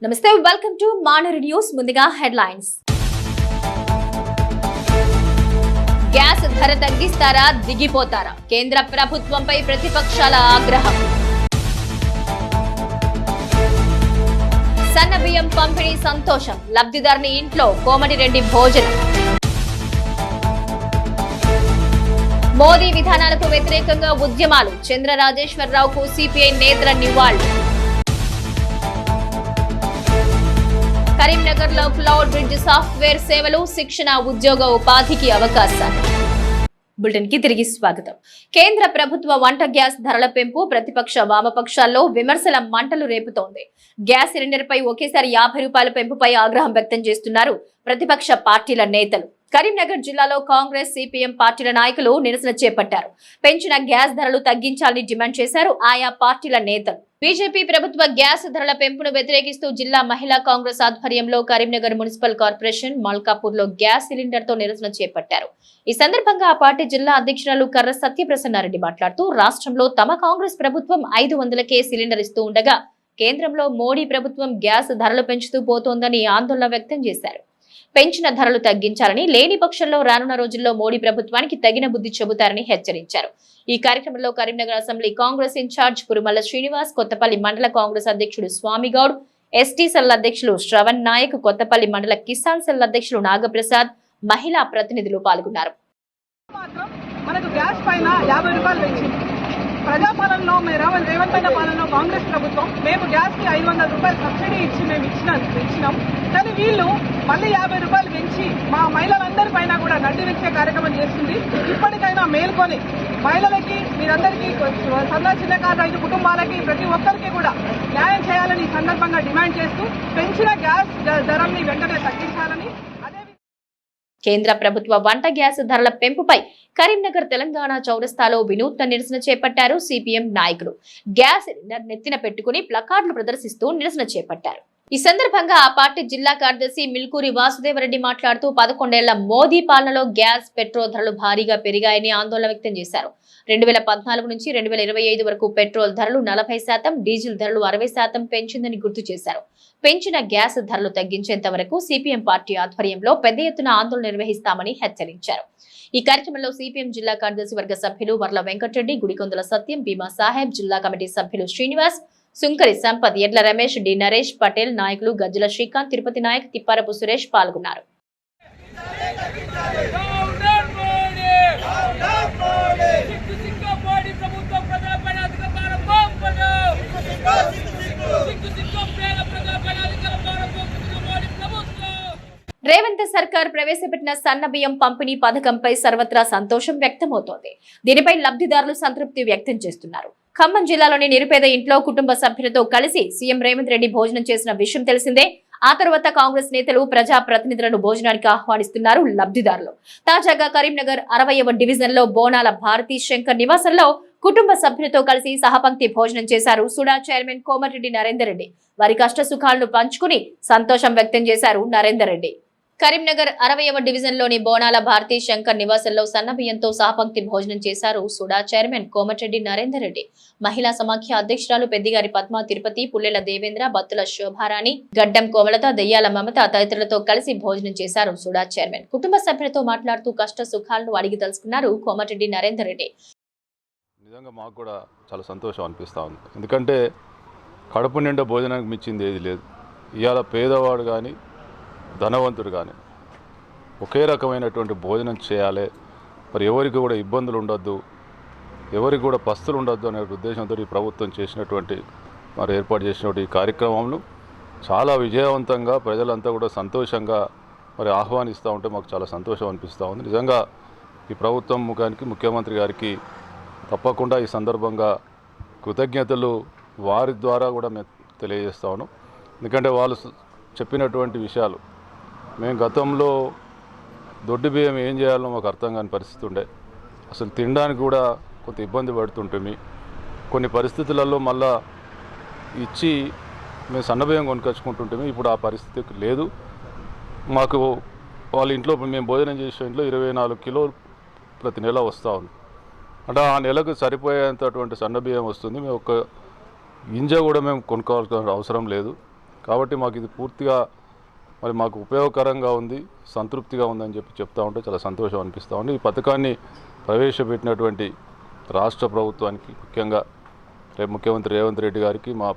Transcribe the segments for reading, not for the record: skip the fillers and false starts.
నమస్తే, welcome to manner news. ముందుగా headlines. Gas ధర తగ్గిస్తారా, దిగిపోతారా? కేంద్ర ప్రభుత్వంపై ప్రతిపక్షాల ఆగ్రహం. సన్న బియ్యం పంపిణీ సంతోషం, లబ్ధిదారుని ఇంట్లో కోమటిరెడ్డి భోజనం. మోదీ విధానాలకు వ్యతిరేకంగా ఉద్యమాలు, చంద్ర రాజేశ్వరరావుకు సిపిఐ నేతల నివాళులు. కరీంనగర్ లో క్లౌడ్ బ్రిడ్జ్ సాఫ్ట్వేర్ సేవలు, శిక్షణ, ఉద్యోగ ఉపాధికి అవకాశాలు. బులెటిన్ కి తిరిగి స్వాగతం. కేంద్ర ప్రభుత్వ వంట గ్యాస్ ధరల పెంపు ప్రతిపక్ష వామపక్షాల్లో విమర్శల మంటలు రేపుతోంది. గ్యాస్ సిలిండర్ పై ఒకేసారి 50 రూపాయల పెంపుపై ఆగ్రహం వ్యక్తం చేస్తున్నారు ప్రతిపక్ష పార్టీల నేతలు. కరీంనగర్ జిల్లాలో కాంగ్రెస్, సిపిఎం పార్టీల నాయకులు నిరసన చేపట్టారు. పెంచిన గ్యాస్ ధరలు తగ్గించాలని డిమాండ్ చేశారు ఆయా పార్టీల నేతలు. బీజేపీ ప్రభుత్వ గ్యాస్ ధరల పెంపును వ్యతిరేకిస్తూ జిల్లా మహిళా కాంగ్రెస్ ఆధ్వర్యంలో కరీంనగర్ మున్సిపల్ కార్పొరేషన్ మల్కాపూర్ లో గ్యాస్ సిలిండర్ తో నిరసన చేపట్టారు. ఈ సందర్భంగా ఆ పార్టీ జిల్లా అధ్యక్షురాలు కర్ర సత్యప్రసన్నారెడ్డి మాట్లాడుతూ, రాష్ట్రంలో తమ కాంగ్రెస్ ప్రభుత్వం 500కే సిలిండర్ ఇస్తూ ఉండగా కేంద్రంలో మోడీ ప్రభుత్వం గ్యాస్ ధరలు పెంచుతూ పోతోందని ఆందోళన వ్యక్తం చేశారు. పెంచిన ధరలు తగ్గించాలని, లేని పక్షంలో రానున్న రోజుల్లో మోడీ ప్రభుత్వానికి తగిన బుద్ధి చెబుతారని హెచ్చరించారు. ఈ కార్యక్రమంలో కరీంనగర్ అసెంబ్లీ కాంగ్రెస్ ఇన్ఛార్జ్ కురుమల్ల శ్రీనివాస్, కొత్తపల్లి మండల కాంగ్రెస్ అధ్యక్షుడు స్వామిగౌడ్, ఎస్టీ సెల్ అధ్యక్షులు శ్రవణ్ నాయక్, కొత్తపల్లి మండల కిసాన్ సెల్ అధ్యక్షులు నాగప్రసాద్, మహిళా ప్రతినిధులు పాల్గొన్నారు. మనకు గ్యాస్ పైన 50 రూపాయలు పెంచింది. ప్రజాపాలనలో రేవంత్ రెడ్డి పాలనలో కాంగ్రెస్ ప్రభుత్వం మేము గ్యాస్కి 500 రూపాయలు సబ్సిడీ ఇచ్చి మేము ఇచ్చినాం. కానీ వీళ్ళు మళ్ళీ 50 రూపాయలు పెంచి మా మహిళలందరి పైన కూడా నడ్డి విచ్చే కార్యక్రమం చేస్తుంది. ఇప్పటికైనా మేల్కొని మహిళలకి, మీరందరికీ, చిన్నకారు రైతు కుటుంబాలకి, ప్రతి ఒక్కరికి కూడా న్యాయం చేయాలని ఈ సందర్భంగా డిమాండ్ చేస్తూ పెంచిన గ్యాస్ ధరల్ని వెంటనే తగ్గించాలని. కేంద్ర ప్రభుత్వ వంట గ్యాస్ ధరల పెంపుపై కరీంనగర్ తెలంగాణ చౌరస్తాలో వినూత్న నిరసన చేపట్టారు సిపిఎం నాయకులు. గ్యాస్ సిలిండర్ నెత్తిన పెట్టుకుని ప్లకార్డులు ప్రదర్శిస్తూ నిరసన చేపట్టారు. ఈ సందర్భంగా ఆ పార్టీ జిల్లా కార్యదర్శి మిల్కూరి వాసుదేవరెడ్డి మాట్లాడుతూ, 11 ఏళ్ల మోదీ పాలనలో గ్యాస్, పెట్రోల్ ధరలు భారీగా పెరిగాయని ఆందోళన వ్యక్తం చేశారు. 2014 నుంచి 2025 వరకు పెట్రోల్ ధరలు 40%, డీజిల్ ధరలు 60% పెంచిందని గుర్తు చేశారు. పెంచిన గ్యాస్ ధరలు తగ్గించేంత వరకు సిపిఎం పార్టీ ఆధ్వర్యంలో పెద్ద ఎత్తున ఆందోళన నిర్వహిస్తామని హెచ్చరించారు. ఈ కార్యక్రమంలో సిపిఎం జిల్లా కార్యదర్శి వర్గ సభ్యులు వర్ల వెంకటరెడ్డి, గుడికొందల సత్యం, భీమా సాహెబ్, జిల్లా కమిటీ సభ్యులు శ్రీనివాస్, సుంకరి సంపత్, ఎడ్ల రమేష్, డి నరేష్, పటేల్, నాయకులు గజ్జల శ్రీకాంత్, తిరుపతి నాయక్, తిప్పారపు సురేష్ పాల్గొన్నారు. రేవంత్ సర్కార్ ప్రవేశపెట్టిన సన్న బియ్యం పంపిణీ పథకంపై సర్వత్రా సంతోషం వ్యక్తమవుతోంది. దీనిపై లబ్ధిదారులు సంతృప్తి వ్యక్తం చేస్తున్నారు. ఖమ్మం జిల్లాలోని నిరుపేద ఇంట్లో కుటుంబ సభ్యులతో కలిసి సీఎం రేవంత్ రెడ్డి భోజనం చేసిన విషయం తెలిసిందే. ఆ తర్వాత కాంగ్రెస్ నేతలు, ప్రజా ప్రతినిధులను భోజనానికి ఆహ్వానిస్తున్నారు లబ్ధిదారులు. తాజాగా కరీంనగర్ 60వ డివిజన్ లో బోనాల భారతీ శంకర్ నివాసంలో కుటుంబ సభ్యులతో కలిసి సహపంక్తి భోజనం చేశారు సుడా చైర్మన్ కోమటిరెడ్డి నరేందర్ రెడ్డి. వారి కష్ట సుఖాలను పంచుకుని సంతోషం వ్యక్తం చేశారు నరేందర్ రెడ్డి. కరీంనగర్ 60వ డివిజన్ లోని బోనాల భారతీ శంకర్ నివాసంలో సన్నబియ్యంతో సహపంక్తి భోజనం చేశారు సుడా చైర్మన్ కోమటిరెడ్డి నరేందర్ రెడ్డి. మహిళా సమాఖ్య అధ్యక్షురాలు పెద్దిగారి పద్మ తిరుపతి, పుల్లెల దేవేంద్ర, బత్తుల శోభారాణి, గడ్డం కోమలత, దెయ్యాల మమత తదితరులతో కలిసి భోజనం చేశారు సుడా చైర్మన్. కుటుంబ సభ్యులతో మాట్లాడుతూ కష్ట సుఖాలను అడిగి తెలుసుకున్నారు కోమటిరెడ్డి నరేందర్ రెడ్డి. నిజంగా మాకు కూడా చాలా సంతోషం అనిపిస్తూ ఉంది. ఎందుకంటే కడుపు నిండా భోజనానికి మించింది ఏది లేదు. ఇవాళ పేదవాడు కానీ ధనవంతుడు కానీ ఒకే రకమైనటువంటి భోజనం చేయాలి, మరి ఎవరికి కూడా ఇబ్బందులు ఉండొద్దు, ఎవరికి కూడా పస్తులు ఉండొద్దు అనే ఉద్దేశంతో ఈ ప్రభుత్వం చేసినటువంటి మరి ఏర్పాటు చేసినటువంటి ఈ కార్యక్రమంలో చాలా విజయవంతంగా ప్రజలంతా కూడా సంతోషంగా మరి ఆహ్వానిస్తూ ఉంటే మాకు చాలా సంతోషం అనిపిస్తూ ఉంది. నిజంగా ఈ ప్రభుత్వం ముఖానికి, ముఖ్యమంత్రి గారికి తప్పకుండా ఈ సందర్భంగా కృతజ్ఞతలు వారి ద్వారా కూడా మేము తెలియజేస్తా ఉన్నాం. ఎందుకంటే వాళ్ళు చెప్పినటువంటి విషయాలు, మేము గతంలో దొడ్డు బియ్యం ఏం చేయాలో మాకు అర్థం కాని పరిస్థితి ఉండే, అసలు తినడానికి కూడా కొంత ఇబ్బంది పడుతుంటుంది. కొన్ని పరిస్థితులలో మళ్ళా ఇచ్చి మేము సన్నబియ్యం కొనుకొచ్చుకుంటుంటే ఇప్పుడు ఆ పరిస్థితి లేదు. మాకు వాళ్ళ ఇంట్లో మేము భోజనం చేసే ఇంట్లో 24 కిలోలు ప్రతి నెల వస్తూ ఉంది. అంటే ఆ నెలకు సరిపోయేంతటువంటి సన్నబియ్యం వస్తుంది. మేము ఒక గింజ కూడా మేము కొనుక్కోవాల్సిన అవసరం లేదు. కాబట్టి మాకు ఇది పూర్తిగా మరి మాకు ఉపయోగకరంగా ఉంది, సంతృప్తిగా ఉందని చెప్తా ఉంటే చాలా సంతోషం అనిపిస్తూ ఉంది. ఈ పథకాన్ని ప్రవేశపెట్టినటువంటి రాష్ట్ర ప్రభుత్వానికి, ముఖ్యంగా ముఖ్యమంత్రి రేవంత్ రెడ్డి గారికి, మా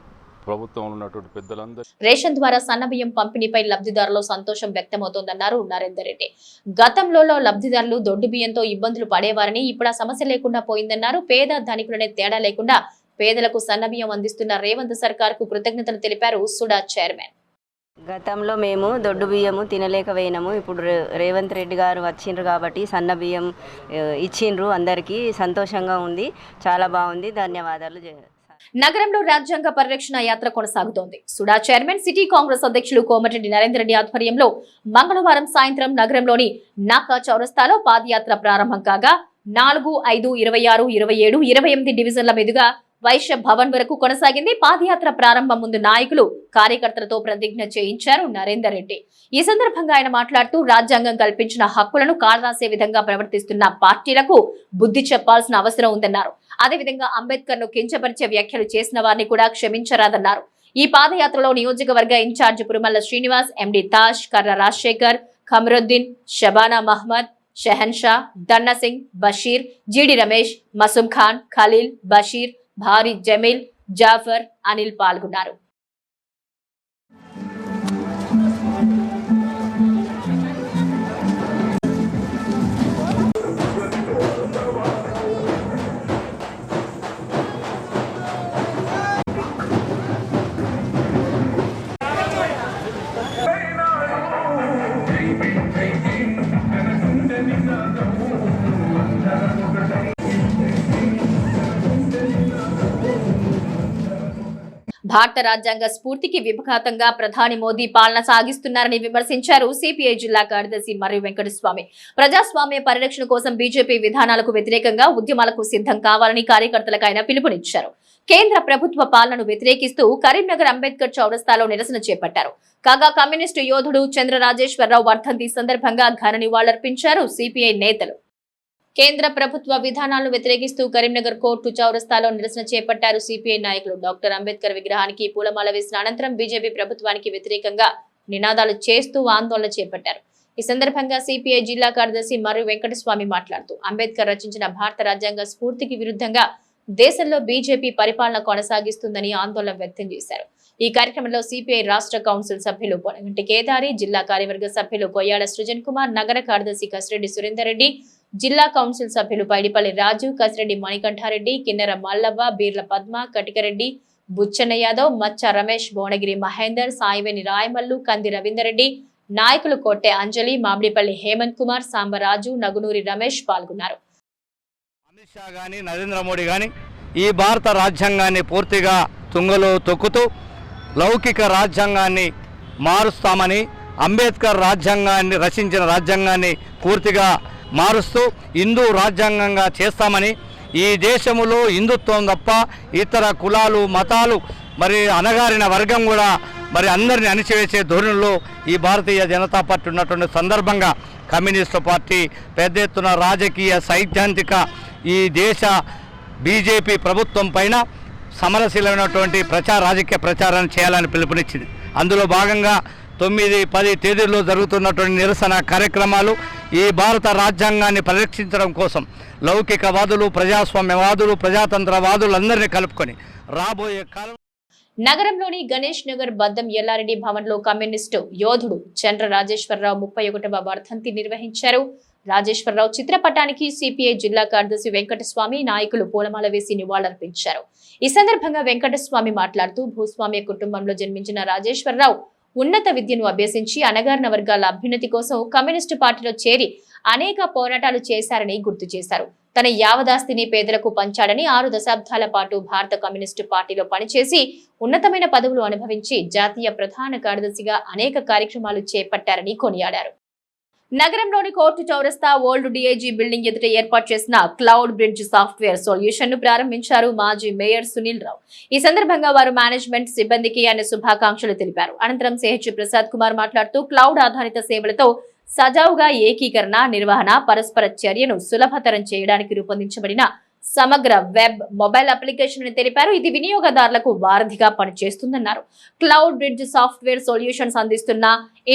ప్రభుత్వంలో ఉన్నటువంటి పెద్దలందరూ రేషన్ ద్వారా సన్నబియ్యం పంపిణీపై లబ్ధిదారులు సంతోషం వ్యక్తమవుతోందన్నారు నరేందర్ రెడ్డి. గతంలో లబ్ధిదారులు దొడ్డు బియ్యంతో ఇబ్బందులు పడేవారని ఇప్పుడు ఆ సమస్య లేకుండా పోయిందన్నారు. పేద ధనికులనే తేడా లేకుండా పేదలకు సన్నబియ్యం అందిస్తున్న రేవంత్ సర్కార్ కు కృతజ్ఞతలు తెలిపారు సుడా చైర్మన్. గతంలో మేము దొడ్డు బియ్యము తినలేకపోయినాము. ఇప్పుడు రేవంత్ రెడ్డి గారు వచ్చిండ్రు కాబట్టి సన్న బియ్యం ఇచ్చిండ్రు. అందరికీ సంతోషంగా ఉంది, చాలా బాగుంది. ధన్యవాదాలు. నగరంలో రాజ్యాంగ పరిరక్షణ యాత్ర కొనసాగుతోంది. సుడా చైర్మన్ సిటీ కాంగ్రెస్ అధ్యక్షులు కోమటిరెడ్డి నరేందర్ రెడ్డి ఆధ్వర్యంలో మంగళవారం సాయంత్రం నగరంలోని నాకా చౌరస్తాలో పాదయాత్ర ప్రారంభం కాగా 4, 5, 26, 27, 28 డివిజన్ల మీదుగా వైశ్య భవన్ వరకు కొనసాగింది. పాదయాత్ర ప్రారంభం ముందు నాయకులు కార్యకర్తలతో ప్రతిజ్ఞ చేయించారు నరేందర్ రెడ్డి. ఈ సందర్భంగా ఆయన మాట్లాడుతూ రాజ్యాంగం కల్పించిన హక్కులను కాలరాసే విధంగా ప్రవర్తిస్తున్న పార్టీలకు బుద్ధి చెప్పాల్సిన అవసరం ఉందన్నారు. అదేవిధంగా అంబేద్కర్ ను కించపరిచే వ్యాఖ్యలు చేసిన వారిని కూడా క్షమించరాదన్నారు. ఈ పాదయాత్రలో నియోజకవర్గ ఇన్ఛార్జ్ పురుమల్ల శ్రీనివాస్, ఎండి తాజ్, కర్ర రాజశేఖర్, ఖమరుద్దీన్, షబానా మహ్మద్, షెహన్ షా, దన్నా సింగ్, బషీర్, జీడి రమేష్, మసూమ్ ఖాన్, ఖలీల్, బషీర్, భారీ జమీల్, జాఫర్, అనిల్ పాల్గొన్నారు. భారత రాజ్యాంగ స్ఫూర్తికి విఘాతంగా ప్రధాని మోదీ పాలన సాగిస్తున్నారని విమర్శించారు సిపిఐ జిల్లా కార్యదర్శి మర్రి వెంకటస్వామి. ప్రజాస్వామ్య పరిరక్షణ కోసం బీజేపీ విధానాలకు వ్యతిరేకంగా ఉద్యమాలకు సిద్ధం కావాలని కార్యకర్తలకు ఆయన పిలుపునిచ్చారు. కేంద్ర ప్రభుత్వ పాలనను వ్యతిరేకిస్తూ కరీంనగర్ అంబేద్కర్ చౌరస్తాలో నిరసన చేపట్టారు. కాగా కమ్యూనిస్టు యోధుడు చంద్ర రాజేశ్వరరావు వర్ధంతి సందర్భంగా ఘన నివాళులర్పించారు సిపిఐ నేతలు. కేంద్ర ప్రభుత్వ విధానాలను వ్యతిరేకిస్తూ కరీంనగర్ కోర్టు చౌరస్తాలో నిరసన చేపట్టారు సిపిఐ నాయకులు. డాక్టర్ అంబేద్కర్ విగ్రహానికి పూలమాల వేసిన అనంతరం బీజేపీ ప్రభుత్వానికి వ్యతిరేకంగా నినాదాలు చేస్తూ ఆందోళన చేపట్టారు. ఈ సందర్భంగా సిపిఐ జిల్లా కార్యదర్శి మర్రి వెంకటస్వామి మాట్లాడుతూ అంబేద్కర్ రచించిన భారత రాజ్యాంగ స్ఫూర్తికి విరుద్ధంగా దేశంలో బీజేపీ పరిపాలన కొనసాగిస్తుందని ఆందోళన వ్యక్తం చేశారు. ఈ కార్యక్రమంలో సిపిఐ రాష్ట్ర కౌన్సిల్ సభ్యులు పొనగంటి కేదారి, జిల్లా కార్యవర్గ సభ్యులు కొయ్యాడ సృజన్ కుమార్, నగర కార్యదర్శి కసిరెడ్డి సురేందర్ రెడ్డి, జిల్లా కౌన్సిల్ సభ్యులు పైడిపల్లి రాజు, కసిరెడ్డి మణికంఠారెడ్డి, కిన్నెర మల్లవ్వ, బీర్ల పద్మ, కటికరెడ్డి, బుచ్చన్న యాదవ్, మచ్చ రమేష్, భువనగిరి మహేందర్, సాయివేని రాయమల్లు, కంది రవీందర్ రెడ్డి, నాయకులు కొట్టె అంజలి, మామిడిపల్లి హేమంత్ కుమార్, సాంబరాజు, నగునూరి రమేష్ పాల్గొన్నారు. అమిత్ షా గాని నరేంద్ర మోడీ గాని ఈ భారత రాజ్యాంగాన్ని పూర్తిగా తుంగలో తొక్కుతూ లౌకిక రాజ్యాంగాన్ని మారుస్తామని, అంబేద్కర్ రాజ్యాంగాన్ని రచించిన రాజ్యాంగాన్ని పూర్తిగా మారుస్తూ హిందూ రాజ్యాంగంగా చేస్తామని, ఈ దేశంలో హిందుత్వం తప్ప ఇతర కులాలు మతాలు మరి అణగారిన వర్గం కూడా మరి అందరిని అణిచివేసే ధోరణిలో ఈ భారతీయ జనతా పార్టీ ఉన్నటువంటి సందర్భంగా కమ్యూనిస్టు పార్టీ పెద్ద ఎత్తున రాజకీయ సైద్ధాంతిక ఈ దేశ బీజేపీ ప్రభుత్వం పైన సమరశీలమైనటువంటి రాజకీయ ప్రచారాన్ని చేయాలని పిలుపునిచ్చింది. అందులో భాగంగా 9, 10 తేదీల్లో జరుగుతున్నటువంటి నిరసన కార్యక్రమాలు ఈ భారత రాజ్యాంగాన్ని పరిరక్షించడం కోసం లౌకికవాదులు, ప్రజాస్వామ్యవాదులు, ప్రజాతంత్రవాదులు అందరినీ కలుపుకొని రాబోయే కాలం నగరంలోని గణేష్ నగర్ బద్దం ఎల్లారెడ్డి భవన్ లో కమ్యూనిస్టు యోధుడు చంద్ర రాజేశ్వరరావు 31వ వర్ధంతి నిర్వహించారు. రాజేశ్వరరావు చిత్రపటానికి సిపిఐ జిల్లా కార్యదర్శి వెంకటస్వామి నాయకులు పూలమాల వేసి నివాళులర్పించారు. ఈ సందర్భంగా వెంకటస్వామి మాట్లాడుతూ భూస్వామ్య కుటుంబంలో జన్మించిన రాజేశ్వరరావు ఉన్నత విద్యను అభ్యసించి అణగారిన వర్గాల అభ్యున్నతి కోసం కమ్యూనిస్టు పార్టీలో చేరి అనేక పోరాటాలు చేశారని గుర్తు చేశారు. తన యావదాస్తిని పేదలకు పంచాడని, 6 దశాబ్దాల పాటు భారత కమ్యూనిస్టు పార్టీలో పనిచేసి ఉన్నతమైన పదవులు అనుభవించి జాతీయ ప్రధాన కార్యదర్శిగా అనేక కార్యక్రమాలు చేపట్టారని కొనియాడారు. నగరంలోని కోర్టు చౌరస్తా ఓల్డ్ డిఐజీ బిల్డింగ్ ఎదుట ఏర్పాటు చేసిన క్లౌడ్ బ్రిడ్జ్ సాఫ్ట్వేర్ సొల్యూషన్ ను ప్రారంభించారు మాజీ మేయర్ సునీల్ రావు. ఈ సందర్భంగా వారు మేనేజ్మెంట్ సిబ్బందికి ఆయన శుభాకాంక్షలు తెలిపారు. అనంతరం సిహెచ్ ప్రసాద్ కుమార్ మాట్లాడుతూ క్లౌడ్ ఆధారిత సేవలతో సజావుగా ఏకీకరణ, నిర్వహణ, పరస్పర చర్యను సులభతరం చేయడానికి రూపొందించబడిన సమగ్ర వెబ్ మొబైల్ అప్లికేషన్ అని తెలిపారు. ఇది వినియోగదారులకు వారధిగా పనిచేస్తుందన్నారు. క్లౌడ్ బ్రిడ్జ్ సాఫ్ట్వేర్ సొల్యూషన్స్ అందిస్తున్న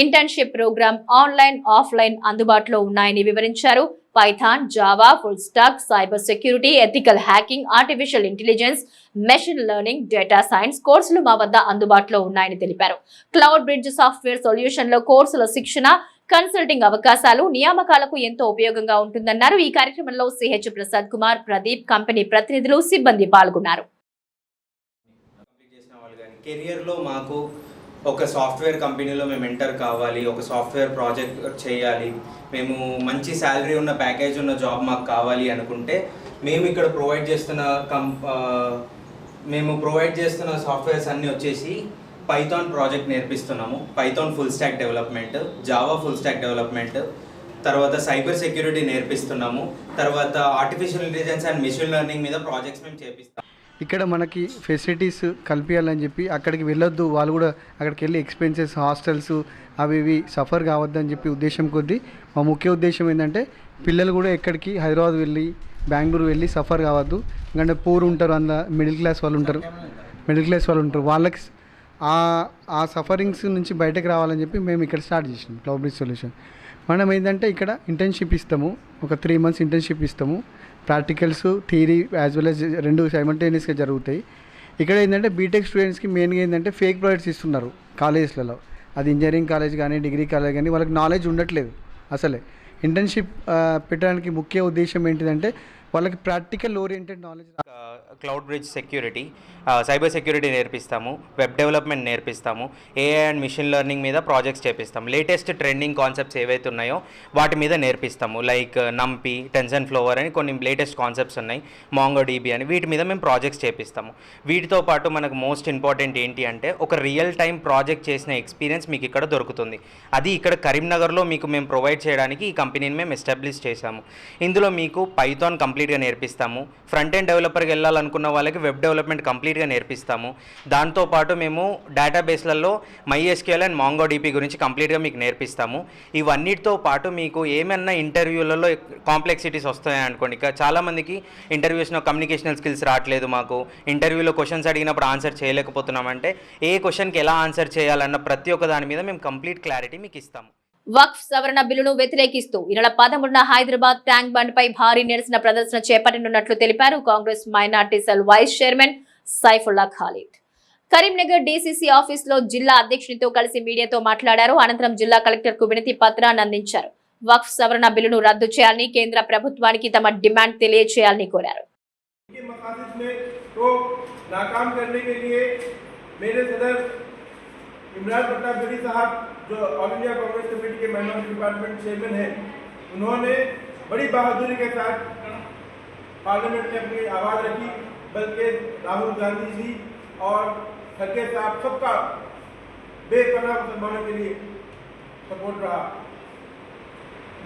ఇంటర్న్షిప్ ప్రోగ్రామ్ ఆన్లైన్, ఆఫ్లైన్ అందుబాటులో ఉన్నాయని వివరించారు. Python, Java, full stock, cyber security, ethical hacking, artificial intelligence, machine learning, data science కోర్సులు మా వద్ద అందుబాటులో ఉన్నాయని తెలిపారు. క్లౌడ్ బ్రిడ్జ్ సాఫ్ట్వేర్ సొల్యూషన్ లో కోర్సుల శిక్షణ, కన్సల్టింగ్ అవకాశాలు నియామకాలకు ఎంతో ఉపయోగంగా ఉంటుందన్నారు. ఈ కార్యక్రమంలో సిహెచ్ ప్రసాద్ కుమార్, ప్రదీప్, కంపెనీ ప్రతినిధులు, సిబ్బంది పాల్గొన్నారు. కెరియర్లో మాకు ఒక సాఫ్ట్వేర్ కంపెనీలో మేము ఎంటర్ కావాలి, ఒక సాఫ్ట్వేర్ ప్రాజెక్ట్ చేయాలి, మేము మంచి శాలరీ ఉన్న ప్యాకేజ్ ఉన్న జాబ్ మాకు కావాలి అనుకుంటే మేము ఇక్కడ ప్రొవైడ్ చేస్తున్న సాఫ్ట్వేర్స్ అన్నీ వచ్చేసి పైథాన్ ప్రాజెక్ట్ నేర్పిస్తున్నాము, Python full stack development, Java full stack development, తర్వాత సైబర్ సెక్యూరిటీ నేర్పిస్తున్నాము, తర్వాత artificial intelligence and machine learning మీద ప్రాజెక్ట్స్ మేము చేపిస్తాము. ఇక్కడ మనకి ఫెసిలిటీస్ కల్పించాలని చెప్పి అక్కడికి వెళ్ళొద్దు, వాళ్ళు కూడా అక్కడికి వెళ్ళి ఎక్స్పెన్సెస్, హాస్టల్స్ అవి ఇవి సఫర్ కావద్దని చెప్పి ఉద్దేశం కొద్దీ మా ముఖ్య ఉద్దేశం ఏంటంటే పిల్లలు కూడా ఎక్కడికి హైదరాబాద్ వెళ్ళి, బెంగళూరు వెళ్ళి సఫర్ కావద్దు. ఎందుకంటే పూర్ ఉంటారు, అందులో మిడిల్ క్లాస్ వాళ్ళు ఉంటారు, వాళ్ళకి ఆ సఫరింగ్స్ నుంచి బయటకు రావాలని చెప్పి మేము ఇక్కడ స్టార్ట్ చేసినాం క్లౌడ్ బ్రిడ్జ్ సొల్యూషన్. మనం ఏంటంటే ఇక్కడ ఇంటర్న్షిప్ ఇస్తాము, ఒక 3 months ఇంటర్న్షిప్ ఇస్తాము. Practicals, theory as well as 2 సైమల్టేనియస్గా జరుగుతాయి. ఇక్కడ ఏంటంటే బీటెక్ స్టూడెంట్స్కి మెయిన్గా ఏంటంటే ఫేక్ ప్రాజెక్ట్స్ ఇస్తున్నారు కాలేజెస్లలో. అది ఇంజనీరింగ్ కాలేజ్ కానీ, డిగ్రీ కాలేజ్ కానీ, వాళ్ళకి నాలెడ్జ్ ఉండట్లేదు. అసలే ఇంటర్న్షిప్ పెట్టడానికి ముఖ్య ఉద్దేశం ఏంటిదంటే వాళ్ళకి practical oriented knowledge. Cloud bridge security, cyber security నేర్పిస్తాము, వెబ్ డెవలప్మెంట్ నేర్పిస్తాము, ఏఐ అండ్ మిషన్ లెర్నింగ్ మీద ప్రాజెక్ట్స్ చేపిస్తాము. లేటెస్ట్ ట్రెండింగ్ కాన్సెప్ట్స్ ఏవైతే ఉన్నాయో వాటి మీద నేర్పిస్తాము. లైక్ నంపి, టెన్సన్ ఫ్లోవర్ అని కొన్ని లేటెస్ట్ కాన్సెప్ట్స్ ఉన్నాయి, మాంగో డీబీ అని, వీటి మీద మేము ప్రాజెక్ట్స్ చేపిస్తాము. వీటితో పాటు మనకు మోస్ట్ ఇంపార్టెంట్ ఏంటి అంటే ఒక రియల్ టైం ప్రాజెక్ట్ చేసిన ఎక్స్పీరియన్స్ మీకు ఇక్కడ దొరుకుతుంది. అది ఇక్కడ కరీంనగర్లో మీకు మేము ప్రొవైడ్ చేయడానికి ఈ కంపెనీని మేము ఎస్టాబ్లిష్ చేశాము. ఇందులో మీకు పైథాన్ కంప్లీట్గా నేర్పిస్తాము, ఫ్రంట్ ఎండ్ డెవలపర్కి వెళ్ళాలనుకున్న వాళ్ళకి వెబ్ డెవలప్మెంట్ కంప్లీట్గా నేర్పిస్తాము. దాంతోపాటు మేము డేటాబేస్లలో MySQL అండ్ MongoDB గురించి కంప్లీట్గా మీకు నేర్పిస్తాము. ఇవన్నిటితో పాటు మీకు ఏమన్నా ఇంటర్వ్యూలలో కాంప్లెక్సిటీస్ వస్తాయని అనుకోండి, చాలామందికి ఇంటర్వ్యూస్లో కమ్యూనికేషనల్ స్కిల్స్ రావట్లేదు, మాకు ఇంటర్వ్యూలో క్వశ్చన్స్ అడిగినప్పుడు ఆన్సర్ చేయలేకపోతున్నామంటే ఏ క్వశ్చన్కి ఎలా ఆన్సర్ చేయాలన్న ప్రతి ఒక్క దాని మీద మేము కంప్లీట్ క్లారిటీ మీకు ఇస్తాము. వక్ఫ్ సవరణ బిల్లును వ్యతిరేకిస్తూ ఈ నెల 13న హైదరాబాద్ ట్యాంక్ బండ్ పై భారీ నిరసన ప్రదర్శన చేపట్టనున్నట్లు తెలిపారు Congress minority cell vice chairman Saifullah Khalid. Karimnagar DCC office లో జిల్లా అధ్యక్షునితో కలిసి మీడియాతో మాట్లాడారు. అనంతరం జిల్లా కలెక్టర్ కు వినతి పత్రాన్ని అందించారు. వక్ఫ్ సవరణ బిల్లును రద్దు చేయాలని, కేంద్ర ప్రభుత్వానికి తమ డిమాండ్ తెలియజేయాలని కోరారు. इमरान पट्टाभी साहब जो ऑल इंडिया कांग्रेस कमेटी के माइनॉरिटी डिपार्टमेंट चेयरमैन हैं, उन्होंने बड़ी बहादुरी के साथ पार्लियामेंट में अपनी आवाज़ रखी, बल्कि राहुल गांधी जी और खड़गे साहब सबका बेपनाह मुसलमानों के लिए सपोर्ट रहा।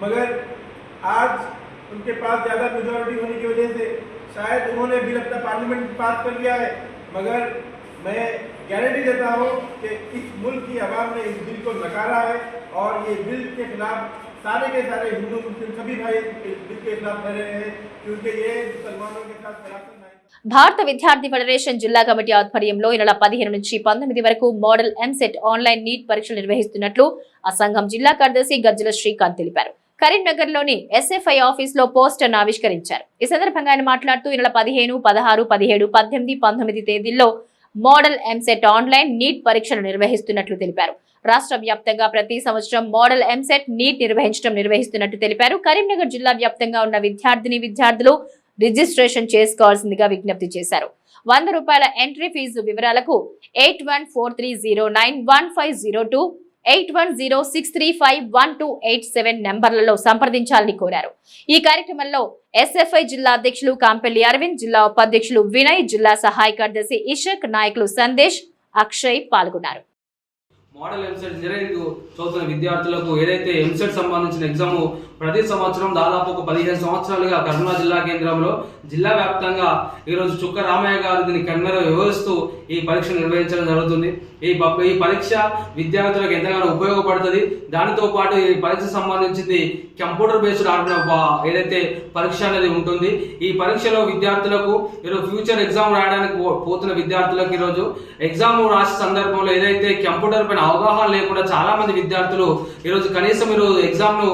मगर आज उनके पास ज़्यादा मेजॉरिटी होने की वजह से शायद उन्होंने बिल अपना पार्लियामेंट पास कर लिया है, मगर मैं गारंटी देता हूँ कि इस मुल्क की आवाम ने इस बिल को नकारा है और ये बिल के खिलाफ सारे के सारे हिंदू मुस्लिम सभी भाई इस बिल के खिलाफ खड़े हैं, क्योंकि ये मुसलमानों के साथ खिलाफत है। భారత విద్యార్థి ఫెడరేషన్ జిల్లా కమిటీ ఆధ్వర్యంలో ఈ నెల 15 నుంచి 19 వరకు మోడల్ ఎంసెట్ ఆన్లైన్ నీట్ పరీక్షలు నిర్వహిస్తున్నట్లు ఆ సంఘం జిల్లా కార్యదర్శి గజ్జల శ్రీకాంత్ తెలిపారు. కరీంనగర్ లోని ఎస్ఎఫ్ఐ ఆఫీస్ లో పోస్టర్ ఆవిష్కరించారు. ఈ సందర్భంగా ఆయన మాట్లాడుతూ ఈ నెల 15, 16, 17, 18, 19 తేదీల్లో మోడల్ ఎంసెట్ ఆన్లైన్ నీట్ పరీక్షలు నిర్వహిస్తున్నట్లు తెలిపారు. రాష్ట్ర వ్యాప్తంగా ప్రతి సంవత్సరం మోడల్ ఎంసెట్ నీట్ నిర్వహిస్తున్నట్టు తెలిపారు. కరీంనగర్ జిల్లా వ్యాప్తంగా ఉన్న విద్యార్థులు రిజిస్ట్రేషన్ చేసుకోవాల్సిందిగా విజ్ఞప్తి చేశారు. 100 రూపాయల ఎంట్రీ ఫీజు వివరాలకు 8143091502, 8106351287 నెంబర్లలో సంప్రదించాలని కోరారు. ఈ కార్యక్రమంలో ఎస్ఎఫ్ఐ జిల్లా అధ్యక్షులు కాంపెల్లి అరవింద్, జిల్లా ఉపాధ్యక్షులు వినయ్, జిల్లా సహాయ కార్యదర్శి ఇషక్, నాయకులు సందేశ్, అక్షయ్ పాల్గొన్నారు. మోడల్ ఎంసెట్ చదువుతున్న విద్యార్థులకు ఏదైతే ఎంసెట్ సంబంధించిన ఎగ్జామ్ ప్రతి సంవత్సరం దాదాపు ఒక 15 సంవత్సరాలుగా కర్నూలు జిల్లా కేంద్రంలో జిల్లా వ్యాప్తంగా ఈరోజు చుక్క రామయ్య గారు దీన్ని కన్వీనర్గా వ్యవహరిస్తూ ఈ పరీక్ష నిర్వహించడం జరుగుతుంది. ఈ పరీక్ష విద్యార్థులకు ఎంతగానో ఉపయోగపడుతుంది. దానితో పాటు ఈ పరీక్ష సంబంధించింది కంప్యూటర్ బేస్డ్ ఏదైతే పరీక్ష అనేది ఉంటుంది. ఈ పరీక్షలో విద్యార్థులకు ఈరోజు ఫ్యూచర్ ఎగ్జామ్ రాయడానికి పోతున్న విద్యార్థులకు ఈరోజు ఎగ్జామ్ రాసే సందర్భంలో ఏదైతే కంప్యూటర్ పైన అవగాహన లేకుండా చాలా మంది విద్యార్థులు ఈరోజు కనీసం ఈరోజు ఎగ్జామ్ ను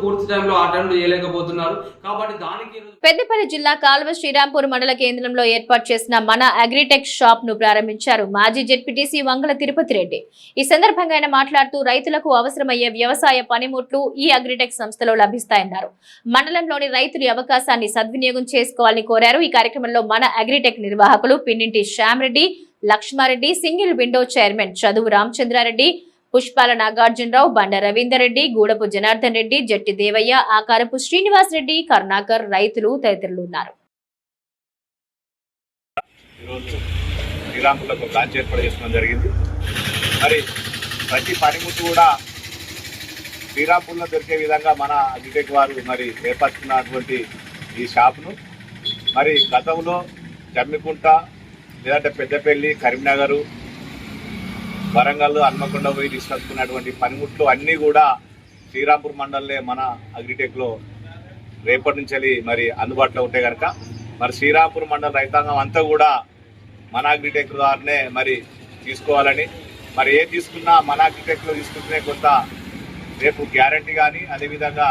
పూర్తి టైంలో అటెంప్ట్ చేయలేకపోతున్నారు. కాబట్టి దానికి పెద్దపల్లి జిల్లా కాల్వ శ్రీరాంపూర్ మండల కేంద్రంలో ఏర్పాటు చేసిన మన అగ్రిటెక్ షాప్ ను ప్రారంభించారు మాజీ జెడ్పీటీసీ వంగల తిరుపతి రెడ్డి. ఈ సందర్భంగా ఆయన మాట్లాడుతూ రైతులకు అవసరమయ్యే వ్యవసాయ పనిముట్లు ఈ అగ్రిటెక్ సంస్థలో లభిస్తాయన్నారు. మండలంలోని రైతులు అవకాశాన్ని సద్వినియోగం చేసుకోవాలని కోరారు. ఈ కార్యక్రమంలో మన అగ్రిటెక్ నిర్వాహకులు Pinninti Shyamareddy, Lakshmareddy, single window chairman Chaduvu Ramachandrareddy, పుష్పాల నాగార్జునరావు, బండ రవీందర్ రెడ్డి, గూడపు జనార్దన్ రెడ్డి, జట్టి దేవయ్య, ఆకారపు శ్రీనివాస్ రెడ్డి, కరుణాకర్, రైతులు తదితరులు ఉన్నారు. శ్రీరాంపూర్లో బ్రాంచ్ ఏర్పాటు చేసుకోవడం జరిగింది. మరి ప్రతి పనిముట్టు కూడా శ్రీరాంపూర్లో దొరికే విధంగా మన అగ్రిటెక్ వారు మరి ఏర్పరుచుకున్నటువంటి ఈ షాప్ను మరి గతంలో జమ్మికుంట లేదంటే పెద్దపల్లి, కరీంనగర్, వరంగల్, హన్మకొండ పోయి తీసుకొచ్చుకున్నటువంటి పనిముట్లు అన్నీ కూడా శ్రీరాంపూర్ మండలంలో మన అగ్రిటెక్లో రేపటి నుంచి మరి అందుబాటులో ఉంటాయి కనుక మరి శ్రీరాంపూర్ మండల రైతాంగం అంతా కూడా మన అగ్రిటెక్ ద్వారానే మరి తీసుకోవాలని, మరి ఏం తీసుకున్నా మన అగ్రిటెక్లో తీసుకుంటే కొంత రేపు గ్యారంటీ కానీ అదేవిధంగా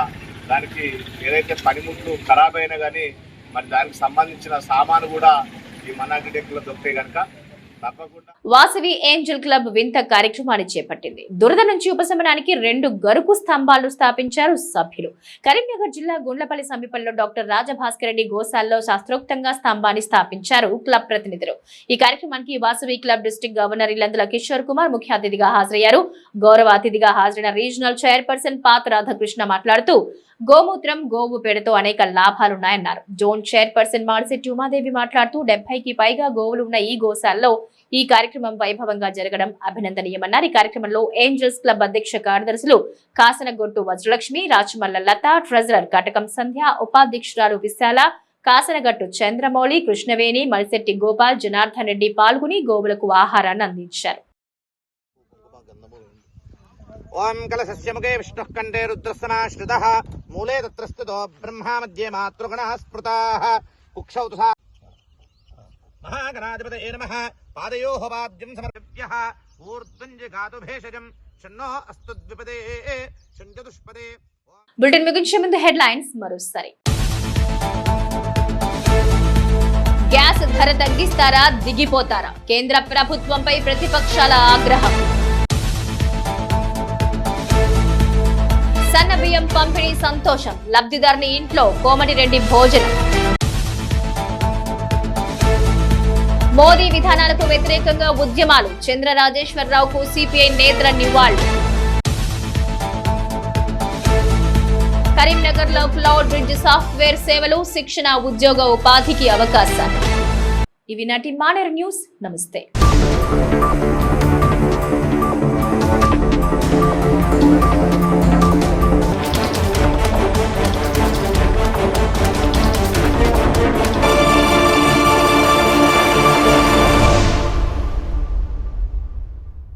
దానికి ఏదైతే పనిముట్లు ఖరాబ్ అయినా కానీ మరి దానికి సంబంధించిన సామాను కూడా ఈ మన అగ్రిటెక్లో దొరుకుతాయి కనుక వాసవి ఏంజల్ క్లబ్ వింత కార్యక్రమాన్ని చేపట్టింది. దురద నుంచి ఉపశమనానికి 2 గరుకు స్తంభాలు స్థాపించారు సభ్యులు. కరీంనగర్ జిల్లా గుండ్లపల్లి సమీపంలో డాక్టర్ రాజభాస్కర్ రెడ్డి గోశాలలో శాస్త్రోక్తంగా స్తంభాన్ని స్థాపించారు క్లబ్ ప్రతినిధులు. ఈ కార్యక్రమానికి Vasavi club district governor Illandula Kishore Kumar ముఖ్య అతిథిగా హాజరయ్యారు. గౌరవ అతిథిగా హాజరైన రీజనల్ చైర్పర్సన్ పాత రాధాకృష్ణ మాట్లాడుతూ గోమూత్రం, గోవు పేడతో అనేక లాభాలున్నాయన్నారు. జోన్ చైర్పర్సన్ మాడిశెట్టి ఉమాదేవి మాట్లాడుతూ 70కి పైగా గోవులు ఉన్న ఈ గోశాలలో ఈ కార్యక్రమం వైభవంగా జరగడం అభినందనీయమన్నారు. ఈ కార్యక్రమంలో ఏంజల్స్ క్లబ్ అధ్యక్ష కార్యదర్శులు కాసనగొట్టు వజ్రలక్ష్మి, రాచమల్ల లత, ట్రెజరర్ కటకం సంధ్య, ఉపాధ్యక్షురాలు విశాల, కాసనగట్టు చంద్రమౌళి, కృష్ణవేణి, మలిశెట్టి గోపాల్, జనార్దన్ రెడ్డి పాల్గొని గోవులకు ఆహారాన్ని అందించారు. ఓం కలశస్యముఖే విష్ణుః కంఠే రుద్రస్సమాశ్రితః మూలే తత్ర స్థితో బ్రహ్మా మధ్యే మాతృగణః స్మృతాః కుక్షౌ తు మహాగణాధిపతయే నమః పాదయోః పాద్యం సమర్ప్యః ఊర్ధ్వం జగాతు భేషజం షన్నో అస్తు ద్విపదే షణ్చతుష్పదే. బులెటిన్ ముగించే ముందు హెడ్లైన్స్ మరోసారి. గ్యాస్ ధర తగ్గిస్తారా, దిగిపోతారా? కేంద్ర ప్రభుత్వంపై ప్రతిపక్షాల ఆగ్రహం. సన్న బియ్యం పంపిణీ సంతోషం, లబ్ధిదారుని ఇంట్లో కోమటిరెడ్డి భోజనం. మోదీ విధానాలకు వ్యతిరేకంగా ఉద్యమాలు, చంద్ర రాజేశ్వరరావుకు సిపిఐ నేతల నివాళులు. కరీంనగర్ లో క్లౌడ్ బ్రిడ్జ్ సాఫ్ట్వేర్ సేవలు, శిక్షణ, ఉద్యోగ ఉపాధికి అవకాశాలు. ఇవి నాటి మానేరు న్యూస్. నమస్తే.